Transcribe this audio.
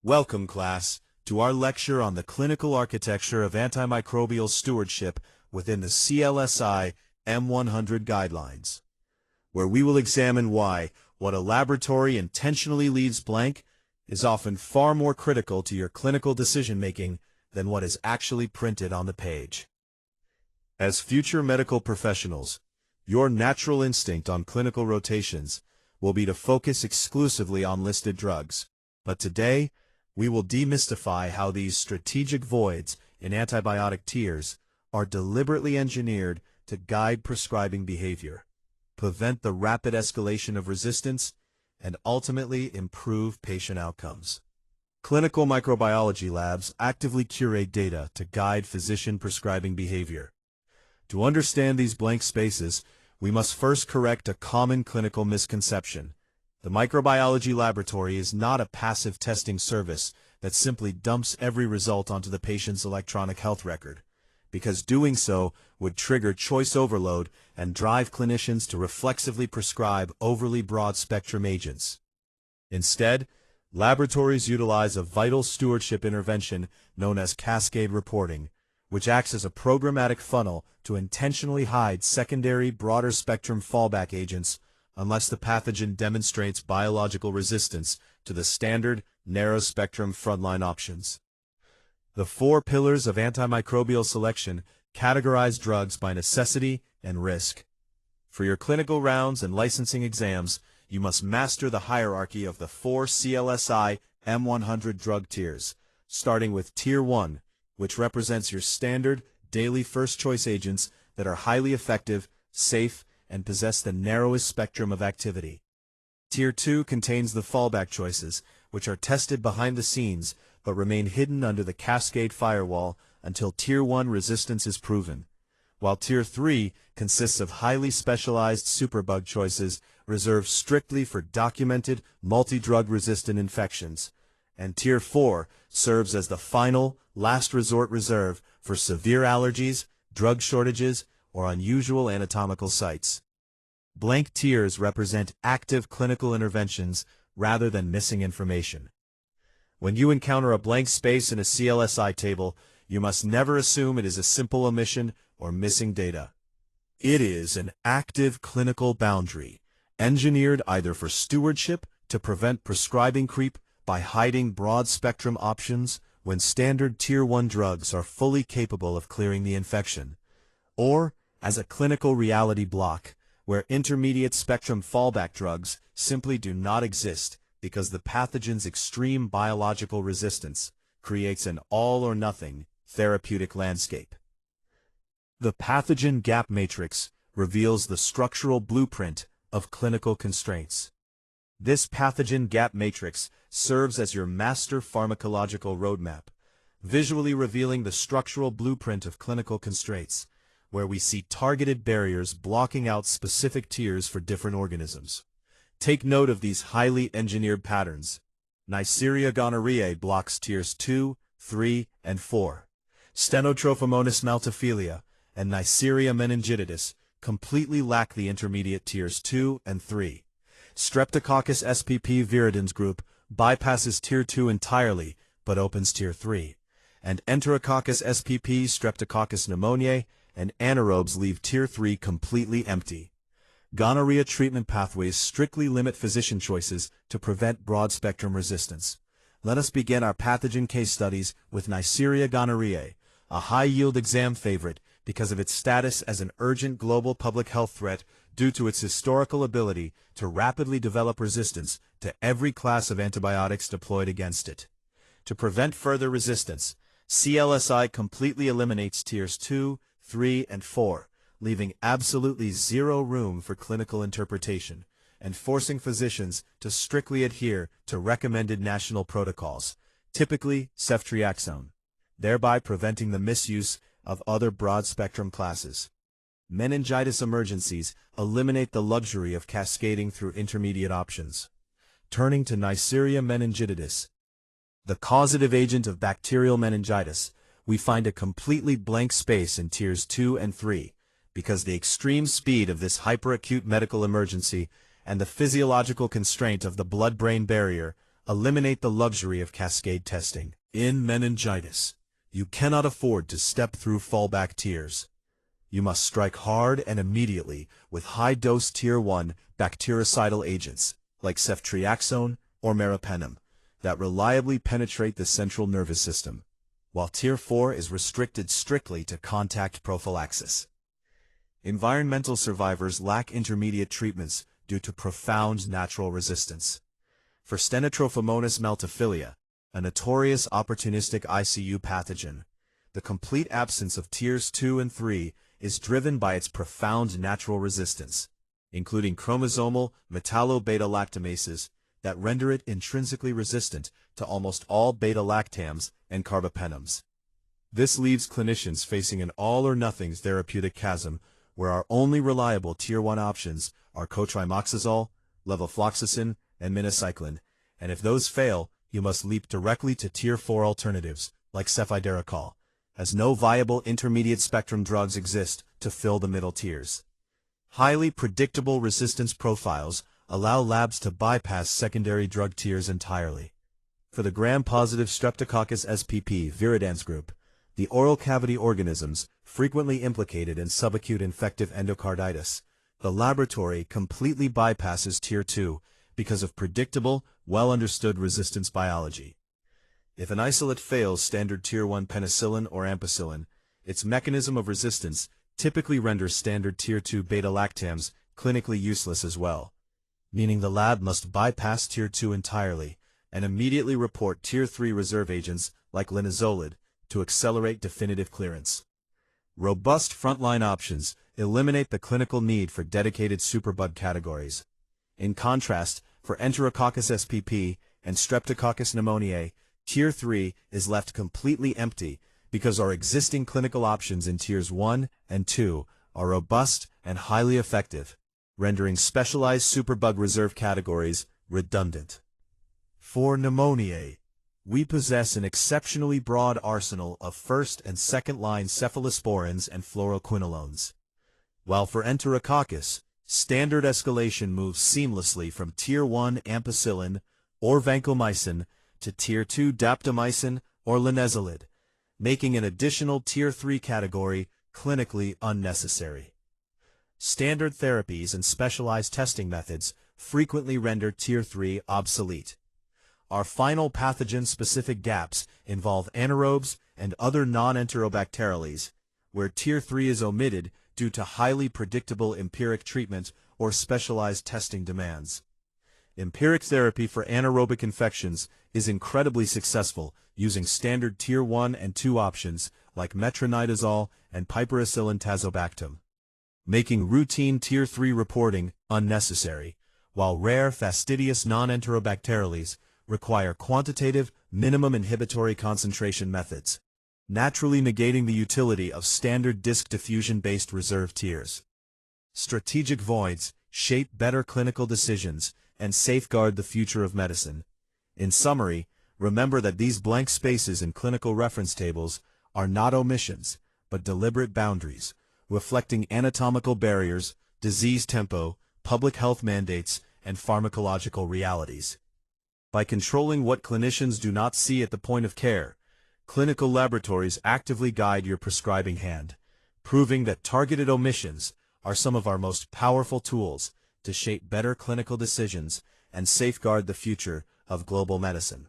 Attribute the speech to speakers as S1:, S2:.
S1: Welcome, class, to our lecture on the clinical architecture of antimicrobial stewardship within the CLSI M100 guidelines, where we will examine why what a laboratory intentionally leaves blank is often far more critical to your clinical decision-making than what is actually printed on the page. As future medical professionals, your natural instinct on clinical rotations will be to focus exclusively on listed drugs, but today, we will demystify how these strategic voids in antibiotic tiers are deliberately engineered to guide prescribing behavior, prevent the rapid escalation of resistance, and ultimately improve patient outcomes. Clinical microbiology labs actively curate data to guide physician prescribing behavior. To understand these blank spaces, we must first correct a common clinical misconception. The microbiology laboratory is not a passive testing service that simply dumps every result onto the patient's electronic health record, because doing so would trigger choice overload and drive clinicians to reflexively prescribe overly broad-spectrum agents. Instead, laboratories utilize a vital stewardship intervention known as cascade reporting, which acts as a programmatic funnel to intentionally hide secondary broader-spectrum fallback agents unless the pathogen demonstrates biological resistance to the standard narrow-spectrum frontline options. The four pillars of antimicrobial selection categorize drugs by necessity and risk. For your clinical rounds and licensing exams, you must master the hierarchy of the four CLSI M100 drug tiers, starting with Tier 1, which represents your standard daily first-choice agents that are highly effective, safe, and possess the narrowest spectrum of activity. Tier 2 contains the fallback choices, which are tested behind the scenes but remain hidden under the cascade firewall until Tier 1 resistance is proven, while Tier 3 consists of highly specialized superbug choices reserved strictly for documented multi-drug resistant infections, and Tier 4 serves as the final, last resort reserve for severe allergies, drug shortages, or unusual anatomical sites. Blank tiers represent active clinical interventions rather than missing information. When you encounter a blank space in a CLSI table, you must never assume it is a simple omission or missing data. It is an active clinical boundary, engineered either for stewardship to prevent prescribing creep by hiding broad-spectrum options when standard Tier 1 drugs are fully capable of clearing the infection, or as a clinical reality block, where intermediate-spectrum fallback drugs simply do not exist because the pathogen's extreme biological resistance creates an all-or-nothing therapeutic landscape. The pathogen gap matrix reveals the structural blueprint of clinical constraints. This pathogen gap matrix serves as your master pharmacological roadmap, visually revealing the structural blueprint of clinical constraints, where we see targeted barriers blocking out specific tiers for different organisms. Take note of these highly engineered patterns. Neisseria gonorrhoeae blocks tiers 2, 3, and 4. Stenotrophomonas maltophilia and Neisseria meningitidis completely lack the intermediate tiers 2 and 3. Streptococcus spp viridans group bypasses tier 2 entirely but opens tier 3. And Enterococcus spp streptococcus pneumoniae and anaerobes leave Tier 3 completely empty. Gonorrhea treatment pathways strictly limit physician choices to prevent broad-spectrum resistance. Let us begin our pathogen case studies with Neisseria gonorrhoeae, a high-yield exam favorite because of its status as an urgent global public health threat due to its historical ability to rapidly develop resistance to every class of antibiotics deployed against it. To prevent further resistance, CLSI completely eliminates Tiers 2, 3, and 4, leaving absolutely zero room for clinical interpretation, and forcing physicians to strictly adhere to recommended national protocols, typically ceftriaxone, thereby preventing the misuse of other broad-spectrum classes. Meningitis emergencies eliminate the luxury of cascading through intermediate options. Turning to Neisseria meningitidis, the causative agent of bacterial meningitis, we find a completely blank space in Tiers 2 and 3, because the extreme speed of this hyperacute medical emergency and the physiological constraint of the blood-brain barrier eliminate the luxury of cascade testing. In meningitis, you cannot afford to step through fallback tiers. You must strike hard and immediately with high-dose Tier 1 bactericidal agents like ceftriaxone or meropenem that reliably penetrate the central nervous system, while Tier 4 is restricted strictly to contact prophylaxis. Environmental survivors lack intermediate treatments due to profound natural resistance. For Stenotrophomonas maltophilia, a notorious opportunistic ICU pathogen, the complete absence of Tiers 2 and 3 is driven by its profound natural resistance, including chromosomal metallo-beta-lactamases that render it intrinsically resistant to almost all beta-lactams and carbapenems. This leaves clinicians facing an all-or-nothing therapeutic chasm where our only reliable Tier 1 options are cotrimoxazole, levofloxacin, and minocycline, and if those fail, you must leap directly to Tier 4 alternatives like cefiderocol, as no viable intermediate-spectrum drugs exist to fill the middle tiers. Highly predictable resistance profiles allow labs to bypass secondary drug tiers entirely. For the gram-positive Streptococcus spp viridans group, the oral cavity organisms frequently implicated in subacute infective endocarditis, the laboratory completely bypasses Tier 2 because of predictable, well-understood resistance biology. If an isolate fails standard Tier 1 penicillin or ampicillin, its mechanism of resistance typically renders standard Tier 2 beta-lactams clinically useless as well, meaning the lab must bypass Tier 2 entirely and immediately report Tier 3 reserve agents like linezolid to accelerate definitive clearance. Robust frontline options eliminate the clinical need for dedicated superbug categories. In contrast, for Enterococcus spp and Streptococcus pneumoniae, Tier 3 is left completely empty because our existing clinical options in Tiers 1 and 2 are robust and highly effective, rendering specialized superbug reserve categories redundant. For pneumoniae, we possess an exceptionally broad arsenal of first- and second-line cephalosporins and fluoroquinolones, while for Enterococcus, standard escalation moves seamlessly from Tier 1 ampicillin or vancomycin to Tier 2 daptomycin or linezolid, making an additional Tier 3 category clinically unnecessary. Standard therapies and specialized testing methods frequently render Tier 3 obsolete. Our final pathogen-specific gaps involve anaerobes and other non-enterobacteriales, where Tier 3 is omitted due to highly predictable empiric treatment or specialized testing demands. Empiric therapy for anaerobic infections is incredibly successful using standard Tier 1 and 2 options like metronidazole and piperacillin tazobactam, making routine Tier 3 reporting unnecessary, while rare fastidious non-enterobacteriales require quantitative minimum inhibitory concentration methods, naturally negating the utility of standard disk diffusion-based reserve tiers. Strategic voids shape better clinical decisions and safeguard the future of medicine. In summary, remember that these blank spaces in clinical reference tables are not omissions, but deliberate boundaries, reflecting anatomical barriers, disease tempo, public health mandates, and pharmacological realities. By controlling what clinicians do not see at the point of care, clinical laboratories actively guide your prescribing hand, proving that targeted omissions are some of our most powerful tools to shape better clinical decisions and safeguard the future of global medicine.